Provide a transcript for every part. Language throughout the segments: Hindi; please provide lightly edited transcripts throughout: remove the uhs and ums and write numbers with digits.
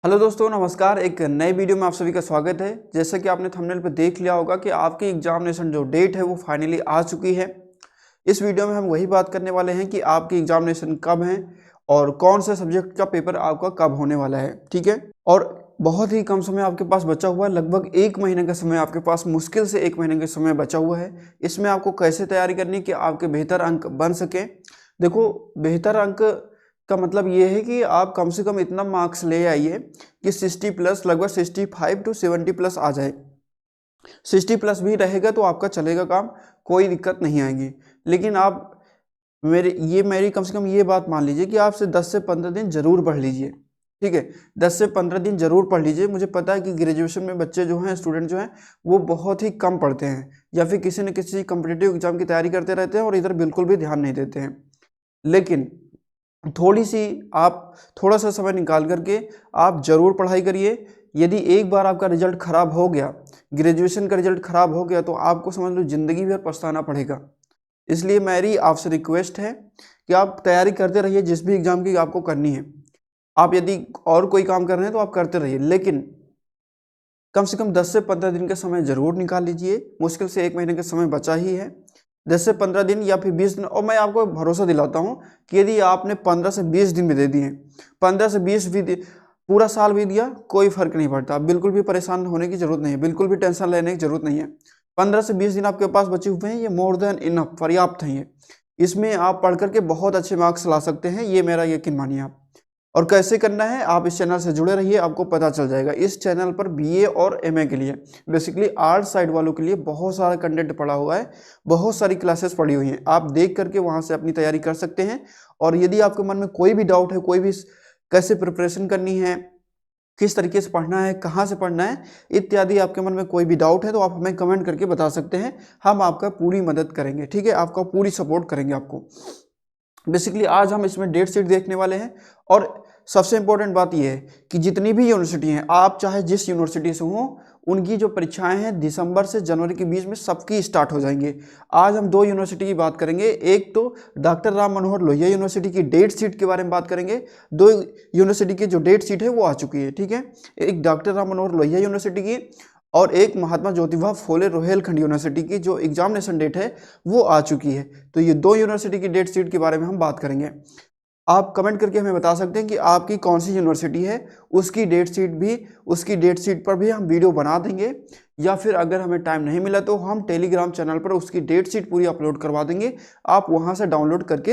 हेलो दोस्तों, नमस्कार। एक नए वीडियो में आप सभी का स्वागत है। जैसा कि आपने थंबनेल पर देख लिया होगा कि आपकी एग्जामिनेशन जो डेट है वो फाइनली आ चुकी है। इस वीडियो में हम वही बात करने वाले हैं कि आपकी एग्जामिनेशन कब है और कौन सा सब्जेक्ट का पेपर आपका कब होने वाला है। ठीक है, और बहुत ही कम समय आपके पास बचा हुआ है। लगभग 1 महीने का समय आपके पास, मुश्किल से 1 महीने का समय बचा हुआ है। इसमें आपको कैसे तैयारी करनी कि आपके बेहतर अंक बन सके। देखो, बेहतर अंक का मतलब ये है कि आप कम से कम इतना मार्क्स ले आइए कि 60 प्लस, लगभग 65 to 70 प्लस आ जाए। 60 प्लस भी रहेगा तो आपका चलेगा काम, कोई दिक्कत नहीं आएगी। लेकिन आप मेरी कम से कम ये बात मान लीजिए कि आपसे 10 से 15 दिन जरूर पढ़ लीजिए। ठीक है, 10 से 15 दिन जरूर पढ़ लीजिए। मुझे पता है कि ग्रेजुएशन में बच्चे जो हैं, स्टूडेंट जो हैं, वो बहुत ही कम पढ़ते हैं या फिर किसी न किसी कम्पिटिटिव एग्जाम की तैयारी करते रहते हैं और इधर बिल्कुल भी ध्यान नहीं देते हैं। लेकिन थोड़ी सी आप थोड़ा सा समय निकाल करके आप ज़रूर पढ़ाई करिए। यदि एक बार आपका रिजल्ट ख़राब हो गया, ग्रेजुएशन का रिजल्ट ख़राब हो गया, तो आपको समझ लो ज़िंदगी भर पछताना पड़ेगा। इसलिए मेरी आपसे रिक्वेस्ट है कि आप तैयारी करते रहिए जिस भी एग्ज़ाम की आपको करनी है। आप यदि और कोई काम कर रहे हैं तो आप करते रहिए, लेकिन कम से कम 10 से 15 दिन का समय ज़रूर निकाल लीजिए। मुश्किल से 1 महीने का समय बचा ही है। 10 से 15 दिन या फिर 20 दिन, और मैं आपको भरोसा दिलाता हूँ कि यदि आपने 15 से 20 दिन भी दे दिए, 15 से 20 भी पूरा साल भी दिया, कोई फर्क नहीं पड़ता। बिल्कुल भी परेशान होने की जरूरत नहीं है, बिल्कुल भी टेंशन लेने की जरूरत नहीं है। 15 से 20 दिन आपके पास बचे हुए हैं, ये मोर देन इनफ, पर्याप्त है ये। इसमें आप पढ़ करके बहुत अच्छे मार्क्स ला सकते हैं, ये मेरा यकीन मानिए आप। और कैसे करना है, आप इस चैनल से जुड़े रहिए, आपको पता चल जाएगा। इस चैनल पर बीए और एमए के लिए, बेसिकली आर्ट साइड वालों के लिए बहुत सारा कंटेंट पड़ा हुआ है, बहुत सारी क्लासेस पड़ी हुई हैं। आप देख करके वहां से अपनी तैयारी कर सकते हैं। और यदि आपके मन में कोई भी डाउट है, कोई भी कैसे प्रिपरेशन करनी है, किस तरीके से पढ़ना है, कहाँ से पढ़ना है इत्यादि, आपके मन में कोई भी डाउट है तो आप हमें कमेंट करके बता सकते हैं। हम आपका पूरी मदद करेंगे, ठीक है, आपका पूरी सपोर्ट करेंगे आपको। बेसिकली आज हम इसमें डेट शीट देखने वाले हैं। और सबसे इंपॉर्टेंट बात यह है कि जितनी भी यूनिवर्सिटी हैं, आप चाहे जिस यूनिवर्सिटी से हो, उनकी जो परीक्षाएं हैं दिसंबर से जनवरी के बीच में सबकी स्टार्ट हो जाएंगे। आज हम 2 यूनिवर्सिटी की बात करेंगे। एक तो डॉक्टर राम मनोहर लोहिया यूनिवर्सिटी की डेट शीट के बारे में बात करेंगे। 2 यूनिवर्सिटी की जो डेट शीट है वो आ चुकी है। ठीक है, एक डॉक्टर राम मनोहर लोहिया यूनिवर्सिटी की और एक महात्मा ज्योतिबा फूले रोहेलखंड यूनिवर्सिटी की जो एग्जामिनेशन डेट है वो आ चुकी है। तो ये 2 यूनिवर्सिटी की डेट शीट के बारे में हम बात करेंगे। आप कमेंट करके हमें बता सकते हैं कि आपकी कौन सी यूनिवर्सिटी है, उसकी डेट शीट पर भी हम वीडियो बना देंगे। या फिर अगर हमें टाइम नहीं मिला तो हम टेलीग्राम चैनल पर उसकी डेट शीट पूरी अपलोड करवा देंगे। आप वहां से डाउनलोड करके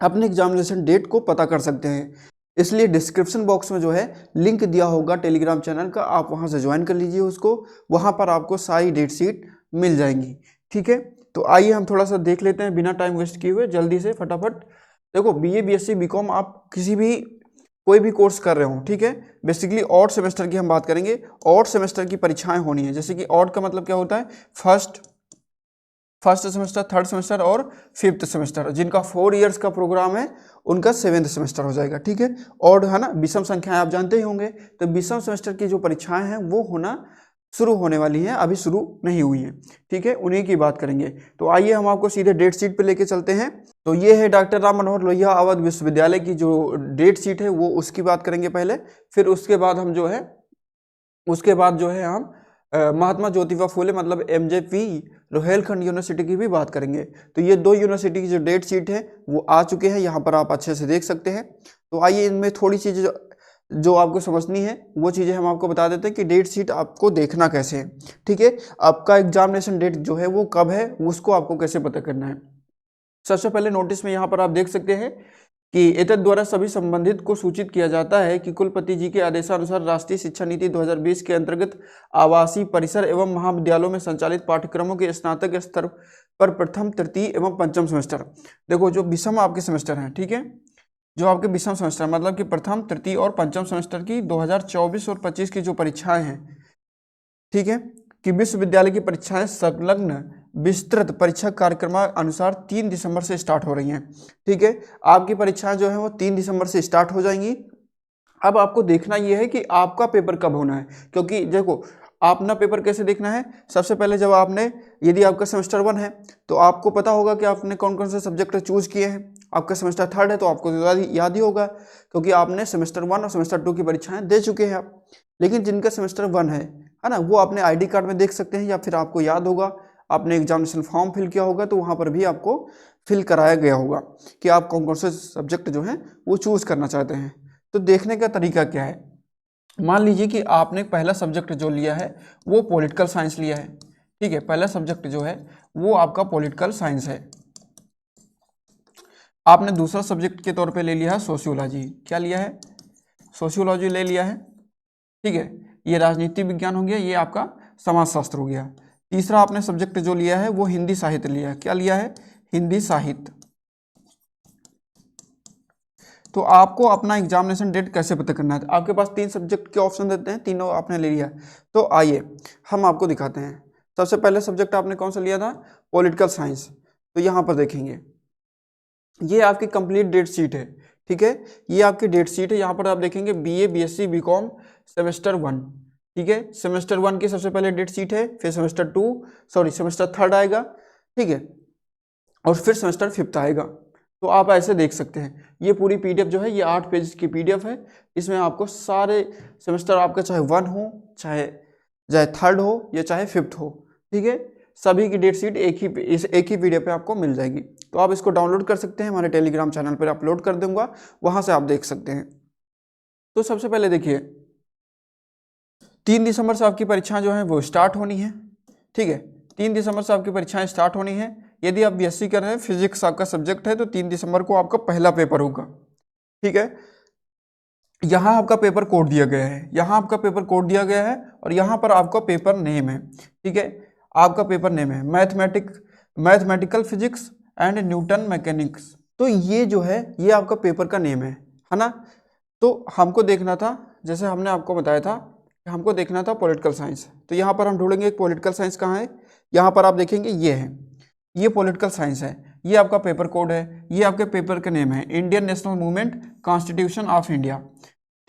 अपने एग्जामिनेशन डेट को पता कर सकते हैं। इसलिए डिस्क्रिप्शन बॉक्स में जो है लिंक दिया होगा टेलीग्राम चैनल का, आप वहां से ज्वाइन कर लीजिए उसको। वहां पर आपको सारी डेट शीट मिल जाएंगी। ठीक है, तो आइए हम थोड़ा सा देख लेते हैं बिना टाइम वेस्ट किए हुए, जल्दी से फटाफट। देखो, बीए बीएससी बीकॉम आप किसी भी कोई भी कोर्स कर रहे हो, ठीक है, बेसिकली ऑड सेमेस्टर की हम बात करेंगे। ऑड सेमेस्टर की परीक्षाएं होनी है। जैसे कि ऑड का मतलब क्या होता है, फर्स्ट सेमेस्टर, थर्ड सेमेस्टर और फिफ्थ सेमेस्टर। जिनका 4 इयर्स का प्रोग्राम है उनका 7th सेमेस्टर हो जाएगा। ठीक है, और है ना, विषम संख्याएं आप जानते ही होंगे। तो विषम सेमेस्टर की जो परीक्षाएं हैं वो शुरू होने वाली हैं, अभी शुरू नहीं हुई हैं। ठीक है, उन्हीं की बात करेंगे। तो आइए हम आपको सीधे डेट शीट पे लेके चलते हैं। तो ये है डॉक्टर राम मनोहर लोहिया अवध विश्वविद्यालय की जो डेट शीट है, वो उसकी बात करेंगे पहले। फिर उसके बाद हम महात्मा ज्योतिबा फूले मतलब एमजेपी रोहेलखंड यूनिवर्सिटी की भी बात करेंगे। तो ये 2 यूनिवर्सिटी की जो डेट शीट है वो आ चुके हैं, यहाँ पर आप अच्छे से देख सकते हैं। तो आइए इनमें थोड़ी चीज़ें जो आपको समझनी है वो चीज़ें हम आपको बता देते हैं कि डेट शीट आपको देखना कैसे है। ठीक है, आपका एग्जामिनेशन डेट जो है वो कब है, उसको आपको कैसे पता करना है। सबसे पहले नोटिस में यहाँ पर आप देख सकते हैं कि एतद द्वारा सभी संबंधित को सूचित किया जाता है कि कुलपति जी के आदेशानुसार राष्ट्रीय शिक्षा नीति 2020 के अंतर्गत आवासीय परिसर एवं महाविद्यालयों में संचालित पाठ्यक्रमों के स्नातक स्तर पर प्रथम, तृतीय एवं पंचम सेमेस्टर। देखो, जो विषम आपके सेमेस्टर हैं, ठीक है, जो आपके विषम सेमेस्टर मतलब कि प्रथम, तृतीय और पंचम सेमेस्टर की 2024 और 25 की जो परीक्षाएं हैं, ठीक है, कि विश्वविद्यालय की परीक्षाएं संलग्न विस्तृत परीक्षा कार्यक्रम अनुसार 3 दिसंबर से स्टार्ट हो रही हैं। ठीक है, आपकी परीक्षाएं जो है वो 3 दिसंबर से स्टार्ट हो जाएंगी। अब आपको देखना यह है कि आपका पेपर कब होना है, क्योंकि देखो, अपना पेपर कैसे देखना है। सबसे पहले यदि आपका सेमेस्टर 1 है तो आपको पता होगा कि आपने कौन कौन से सब्जेक्ट चूज किए हैं। आपका सेमेस्टर थर्ड है तो आपको तो याद ही होगा, क्योंकि आपने सेमेस्टर 1 और सेमेस्टर 2 की परीक्षाएं दे चुके हैं आप। लेकिन जिनका सेमेस्टर 1 है ना, वो अपने आईडी कार्ड में देख सकते हैं, या फिर आपको याद होगा आपने एग्जामिनेशन फॉर्म फिल किया होगा तो वहाँ पर भी आपको फिल कराया गया होगा कि आप कौन कौन से सब्जेक्ट जो हैं वो चूज़ करना चाहते हैं। तो देखने का तरीका क्या है, मान लीजिए कि आपने पहला सब्जेक्ट जो लिया है वो पॉलिटिकल साइंस लिया है, ठीक है, पहला सब्जेक्ट जो है वो आपका पॉलिटिकल साइंस है। आपने दूसरा सब्जेक्ट के तौर पे ले लिया है सोशियोलॉजी, क्या लिया है, सोशियोलॉजी ले लिया है, ठीक है, ये राजनीति विज्ञान हो गया, ये आपका समाजशास्त्र हो गया। तीसरा आपने सब्जेक्ट जो लिया है वो हिंदी साहित्य लिया है, क्या लिया है, हिंदी साहित्य। तो आपको अपना एग्जामिनेशन डेट कैसे पता करना है, आपके पास 3 सब्जेक्ट के ऑप्शन देते हैं, तीनों आपने ले लिया। तो आइए हम आपको दिखाते हैं। सबसे पहले सब्जेक्ट आपने कौन सा लिया था, पॉलिटिकल साइंस। तो यहाँ पर देखेंगे ये आपकी कंप्लीट डेट शीट है, ठीक है, ये आपकी डेट शीट है। यहाँ पर आप देखेंगे BA BSc BCom सेमेस्टर 1, ठीक है, सेमेस्टर 1 की सबसे पहले डेट शीट है, फिर सेमेस्टर थर्ड आएगा, ठीक है, और फिर सेमेस्टर 5th आएगा। तो आप ऐसे देख सकते हैं, ये पूरी PDF जो है ये 8 पेज की PDF है। इसमें आपको सारे सेमेस्टर आपका चाहे 1 हो, चाहे थर्ड हो, या चाहे 5th हो, ठीक है, सभी की डेट शीट एक ही PDF पे आपको मिल जाएगी। तो आप इसको डाउनलोड कर सकते हैं, हमारे टेलीग्राम चैनल पर अपलोड कर दूंगा, वहां से आप देख सकते हैं। तो सबसे पहले देखिए 3 दिसंबर से आपकी परीक्षाएं जो हैं वो स्टार्ट होनी है, ठीक है, 3 दिसंबर से आपकी परीक्षाएं स्टार्ट होनी है। यदि आप BSc कर रहे हैं, फिजिक्स आपका सब्जेक्ट है, तो 3 दिसंबर को आपका पहला पेपर होगा, ठीक है। यहाँ आपका पेपर कोड दिया गया है, यहाँ आपका पेपर कोड दिया गया है, और यहाँ पर आपका पेपर नेम है, ठीक है, आपका पेपर नेम है mathematical physics and Newton mechanics. तो ये जो है ये आपका पेपर का नेम है ना। तो हमको देखना था, जैसे हमने आपको बताया था, हमको देखना था पॉलिटिकल साइंस। तो यहाँ पर हम ढूंढेंगे पॉलिटिकल साइंस कहाँ है, यहाँ पर आप देखेंगे ये है, ये पॉलिटिकल साइंस है, ये आपका पेपर कोड है, ये आपके पेपर का नेम है, Indian national movement constitution of India,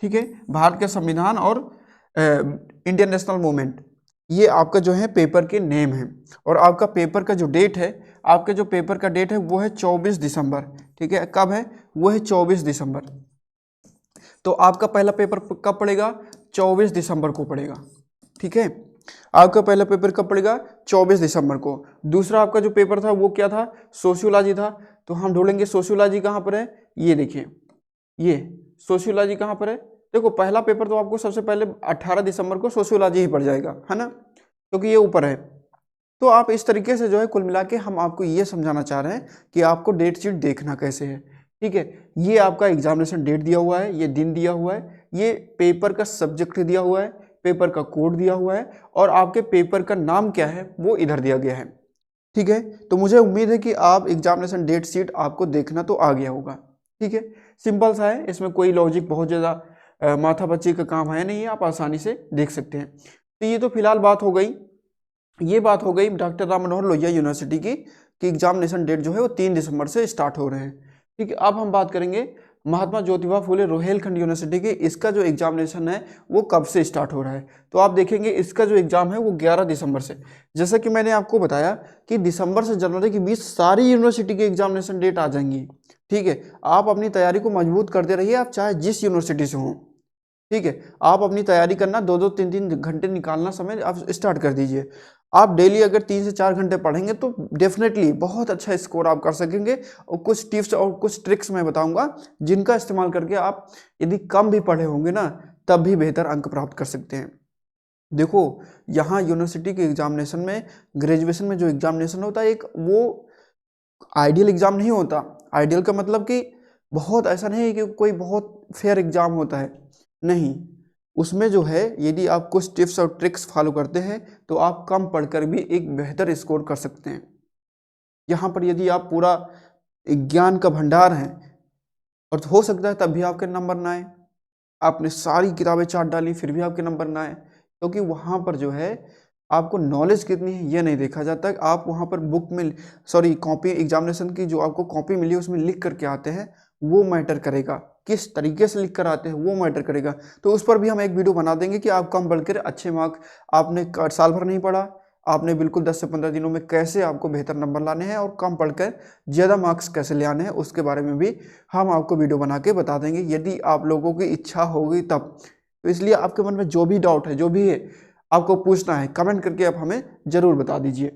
ठीक है, भारत के संविधान और इंडियन नेशनल मूवमेंट, ये आपका जो है पेपर के नेम है। और आपका पेपर का जो डेट है, आपके जो पेपर का डेट है वो है 24 दिसंबर, ठीक है, कब है, वो है 24 दिसंबर। तो आपका पहला पेपर कब पड़ेगा, 24 दिसंबर को पड़ेगा, ठीक है, आपका पहला पेपर कब पड़ेगा, 24 दिसंबर को। दूसरा आपका जो पेपर था वो क्या था, सोशियोलॉजी था। तो हम ढूंढेंगे सोशियोलॉजी कहाँ पर है, ये देखिए, ये सोशियोलॉजी कहाँ पर है। देखो पहला पेपर तो आपको सबसे पहले 18 दिसंबर को सोशियोलॉजी ही पड़ जाएगा, है ना, क्योंकि ये ऊपर है। तो आप इस तरीके से जो है कुल मिला के हम आपको ये समझाना चाह रहे हैं कि आपको डेट शीट देखना कैसे है, ठीक है। ये आपका एग्जामिनेशन डेट दिया हुआ है, ये दिन दिया हुआ है, ये पेपर का सब्जेक्ट दिया हुआ है, पेपर का कोड दिया हुआ है, और आपके पेपर का नाम क्या है वो इधर दिया गया है, ठीक है। तो मुझे उम्मीद है कि आप एग्जामिनेशन डेट शीट आपको देखना तो आ गया होगा, ठीक है, सिंपल सा है, इसमें कोई लॉजिक बहुत ज़्यादा माथापच्ची का काम है नहीं है, आप आसानी से देख सकते हैं। तो ये तो फिलहाल बात हो गई, ये बात हो गई डॉक्टर राम मनोहर लोहिया यूनिवर्सिटी की कि एग्जामिनेशन डेट जो है वो 3 दिसंबर से स्टार्ट हो रहे हैं, ठीक है। अब हम बात करेंगे महात्मा ज्योतिबा फुले रोहिलखंड यूनिवर्सिटी की, इसका जो एग्जामिनेशन है वो कब से स्टार्ट हो रहा है। तो आप देखेंगे इसका जो एग्जाम है वो 11 दिसंबर से, जैसा कि मैंने आपको बताया कि दिसंबर से जनवरी के बीच सारी यूनिवर्सिटी की एग्जामिनेशन डेट आ जाएंगी, ठीक है। आप अपनी तैयारी को मजबूत करते रहिए, आप चाहे जिस यूनिवर्सिटी से हों, ठीक है, आप अपनी तैयारी करना 2-2 3-3 घंटे निकालना समय आप स्टार्ट कर दीजिए। आप डेली अगर 3 से 4 घंटे पढ़ेंगे तो डेफिनेटली बहुत अच्छा स्कोर आप कर सकेंगे। और कुछ टिप्स और कुछ ट्रिक्स मैं बताऊंगा जिनका इस्तेमाल करके आप यदि कम भी पढ़े होंगे ना तब भी बेहतर अंक प्राप्त कर सकते हैं। देखो यहाँ यूनिवर्सिटी के एग्जामिनेशन में, ग्रेजुएशन में जो एग्जामिनेशन होता है एक वो आइडियल एग्जाम नहीं होता। आइडियल का मतलब कि बहुत ऐसा नहीं है कि कोई बहुत फेयर एग्जाम होता है, नहीं, उसमें जो है यदि आप कुछ टिप्स और ट्रिक्स फॉलो करते हैं तो आप कम पढ़कर भी एक बेहतर स्कोर कर सकते हैं। यहाँ पर यदि आप पूरा ज्ञान का भंडार हैं और हो सकता है तब भी आपके नंबर ना आए, आपने सारी किताबें चाट डाली फिर भी आपके नंबर ना आए, क्योंकि वहाँ पर जो है आपको नॉलेज कितनी है ये नहीं देखा जाता। आप वहाँ पर बुक में कॉपी एग्जामिनेशन की जो आपको कॉपी मिली है उसमें लिख करके आते हैं, वो मैटर करेगा, किस तरीके से लिख कर आते हैं वो मैटर करेगा। तो उस पर भी हम एक वीडियो बना देंगे कि आप कम पढ़ कर अच्छे मार्क, आपने साल भर नहीं पढ़ा, आपने बिल्कुल 10 से 15 दिनों में कैसे आपको बेहतर नंबर लाने हैं और कम पढ़कर ज़्यादा मार्क्स कैसे ले आने हैं, उसके बारे में भी हम आपको वीडियो बना के बता देंगे, यदि आप लोगों की इच्छा होगी तब। तो इसलिए आपके मन में जो भी डाउट है, जो भी है आपको पूछना है, कमेंट करके आप हमें ज़रूर बता दीजिए।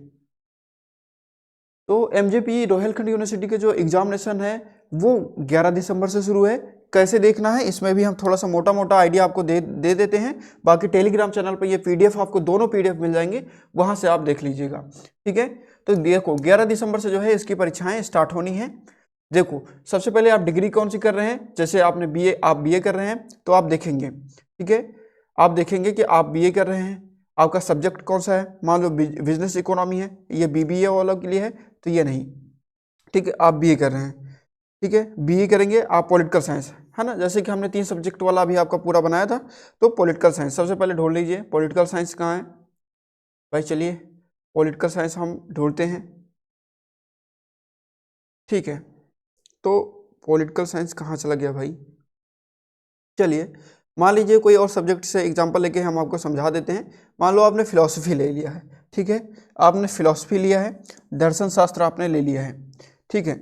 तो एमजेपी रोहिलखंड यूनिवर्सिटी के जो एग्जामिनेशन है वो 11 दिसंबर से शुरू है। कैसे देखना है इसमें भी हम थोड़ा सा मोटा मोटा आइडिया आपको दे देते हैं। बाकी टेलीग्राम चैनल पर ये पीडीएफ आपको दोनों पीडीएफ मिल जाएंगे, वहां से आप देख लीजिएगा, ठीक है। तो देखो 11 दिसंबर से जो है इसकी परीक्षाएं स्टार्ट होनी है। देखो सबसे पहले आप डिग्री कौन सी कर रहे हैं, जैसे आपने बीए कर रहे हैं तो आप देखेंगे, ठीक है, आप देखेंगे कि आप बीए कर रहे हैं, आपका सब्जेक्ट कौन सा है। मान लो बिजनेस इकोनॉमी है, ये बीबीए वालों के लिए है, तो ये नहीं, ठीक है, आप बीए कर रहे हैं, ठीक है, बीए करेंगे आप पॉलिटिकल साइंस, है ना, जैसे कि हमने 3 सब्जेक्ट वाला अभी आपका पूरा बनाया था। तो पॉलिटिकल साइंस सबसे पहले ढूंढ लीजिए, पॉलिटिकल साइंस कहाँ है भाई, चलिए पॉलिटिकल साइंस हम ढूंढते हैं, ठीक है। तो पॉलिटिकल साइंस कहाँ चला गया भाई, चलिए मान लीजिए कोई और सब्जेक्ट से एग्जांपल लेके हम आपको समझा देते हैं। मान लो आपने फिलॉसफी ले लिया है, ठीक है, आपने फिलॉसफी लिया है, दर्शन शास्त्र आपने ले लिया है, ठीक है,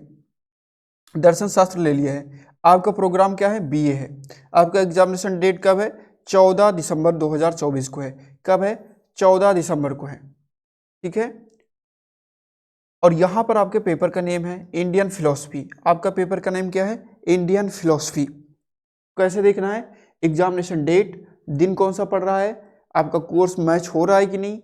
दर्शन शास्त्र ले लिया है, आपका प्रोग्राम क्या है, बीए है। आपका एग्जामिनेशन डेट कब है, 14 दिसंबर 2024 को है। कब है, 14 दिसंबर को है, ठीक है। और यहाँ पर आपके पेपर का नेम है इंडियन फिलॉसफी। आपका पेपर का नेम क्या है, इंडियन फिलॉसफी। कैसे देखना है, एग्जामिनेशन डेट, दिन कौन सा पड़ रहा है, आपका कोर्स मैच हो रहा है कि नहीं,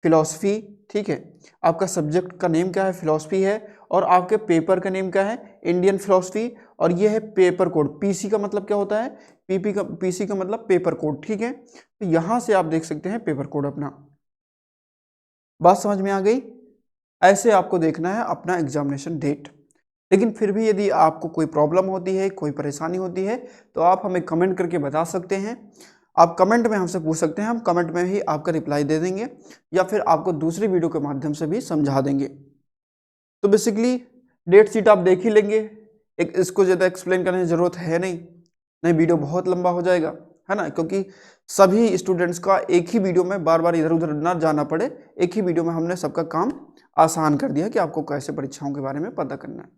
फिलॉसफी, ठीक है, आपका सब्जेक्ट का नेम क्या है, फिलॉसफी है, और आपके पेपर का नेम क्या है, इंडियन फिलॉसफी। और ये है पेपर कोड, पीसी का मतलब क्या होता है, पीसी का मतलब पेपर कोड, ठीक है। तो यहाँ से आप देख सकते हैं पेपर कोड अपना। बात समझ में आ गई, ऐसे आपको देखना है अपना एग्जामिनेशन डेट। लेकिन फिर भी यदि आपको कोई प्रॉब्लम होती है, कोई परेशानी होती है, तो आप हमें कमेंट करके बता सकते हैं। आप कमेंट में हमसे पूछ सकते हैं, हम कमेंट में ही आपका रिप्लाई दे देंगे, या फिर आपको दूसरी वीडियो के माध्यम से भी समझा देंगे। तो बेसिकली डेट शीट आप देख ही लेंगे, इसको ज़्यादा एक्सप्लेन करने की ज़रूरत है नहीं, वीडियो बहुत लंबा हो जाएगा, है ना, क्योंकि सभी स्टूडेंट्स का एक ही वीडियो में बार बार इधर उधर ना जाना पड़े, एक ही वीडियो में हमने सबका काम आसान कर दिया कि आपको कैसे परीक्षाओं के बारे में पता करना है।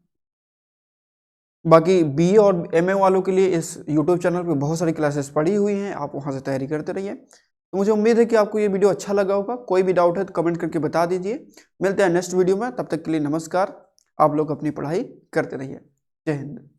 बाकी बीए और एमए वालों के लिए इस यूट्यूब चैनल पे बहुत सारी क्लासेस पड़ी हुई हैं, आप वहाँ से तैयारी करते रहिए। तो मुझे उम्मीद है कि आपको ये वीडियो अच्छा लगा होगा। कोई भी डाउट है तो कमेंट करके बता दीजिए। मिलते हैं नेक्स्ट वीडियो में, तब तक के लिए नमस्कार। आप लोग अपनी पढ़ाई करते रहिए। जय हिंद।